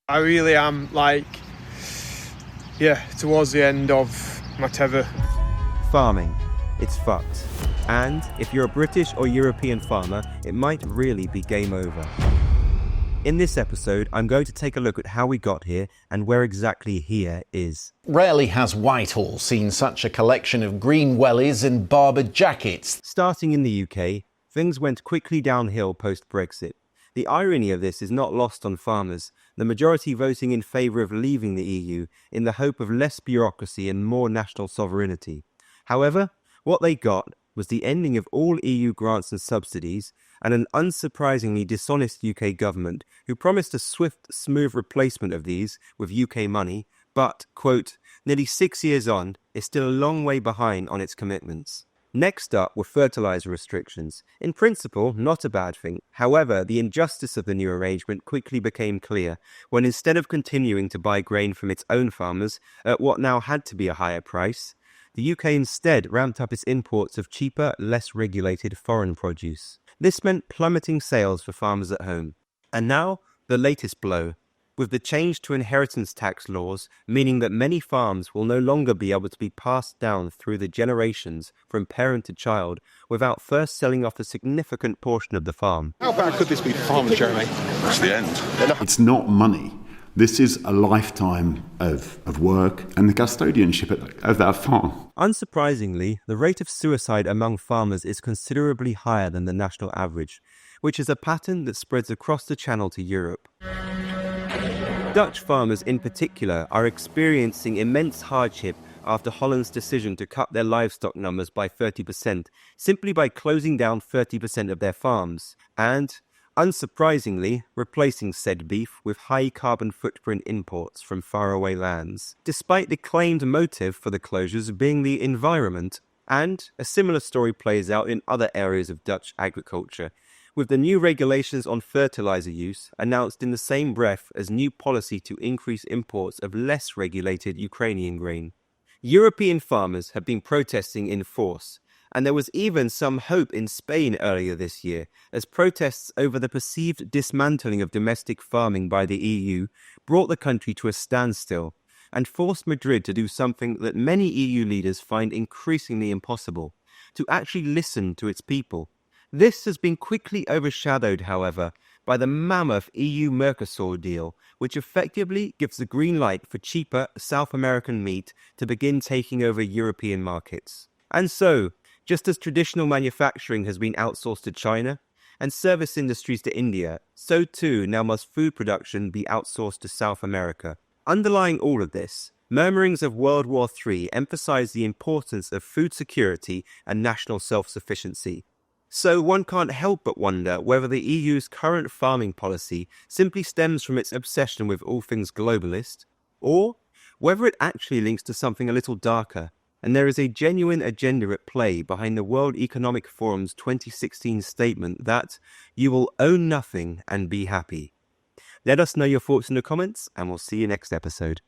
I really am towards the end of my tether. Farming. It's fucked. And if you're a British or European farmer, it might really be game over. In this episode, I'm going to take a look at how we got here and where exactly here is. Rarely has Whitehall seen such a collection of green wellies and barbered jackets. Starting in the UK, things went quickly downhill post-Brexit. The irony of this is not lost on farmers, the majority voting in favour of leaving the EU in the hope of less bureaucracy and more national sovereignty. However, what they got was the ending of all EU grants and subsidies and an unsurprisingly dishonest UK government who promised a swift, smooth replacement of these with UK money, but, quote, nearly 6 years on, is still a long way behind on its commitments. Next up were fertiliser restrictions. In principle, not a bad thing. However, the injustice of the new arrangement quickly became clear when instead of continuing to buy grain from its own farmers at what now had to be a higher price, the UK instead ramped up its imports of cheaper, less regulated foreign produce. This meant plummeting sales for farmers at home. And now, the latest blow. With the change to inheritance tax laws, meaning that many farms will no longer be able to be passed down through the generations from parent to child without first selling off a significant portion of the farm. How bad could this be for farmers, Jeremy? It's the end. It's not money. This is a lifetime of work and the custodianship of that farm. Unsurprisingly, the rate of suicide among farmers is considerably higher than the national average, which is a pattern that spreads across the Channel to Europe. Dutch farmers in particular are experiencing immense hardship after Holland's decision to cut their livestock numbers by 30%, simply by closing down 30% of their farms, and, unsurprisingly, replacing said beef with high carbon footprint imports from faraway lands, despite the claimed motive for the closures being the environment. And a similar story plays out in other areas of Dutch agriculture, with the new regulations on fertiliser use announced in the same breath as new policy to increase imports of less regulated Ukrainian grain. European farmers have been protesting in force, and there was even some hope in Spain earlier this year, as protests over the perceived dismantling of domestic farming by the EU brought the country to a standstill and forced Madrid to do something that many EU leaders find increasingly impossible: to actually listen to its people. This has been quickly overshadowed, however, by the mammoth EU-Mercosur deal, which effectively gives the green light for cheaper South American meat to begin taking over European markets. And so, just as traditional manufacturing has been outsourced to China and service industries to India, so too now must food production be outsourced to South America. Underlying all of this, murmurings of World War III emphasize the importance of food security and national self-sufficiency. So one can't help but wonder whether the EU's current farming policy simply stems from its obsession with all things globalist, or whether it actually links to something a little darker, and there is a genuine agenda at play behind the World Economic Forum's 2016 statement that you will own nothing and be happy. Let us know your thoughts in the comments, and we'll see you next episode.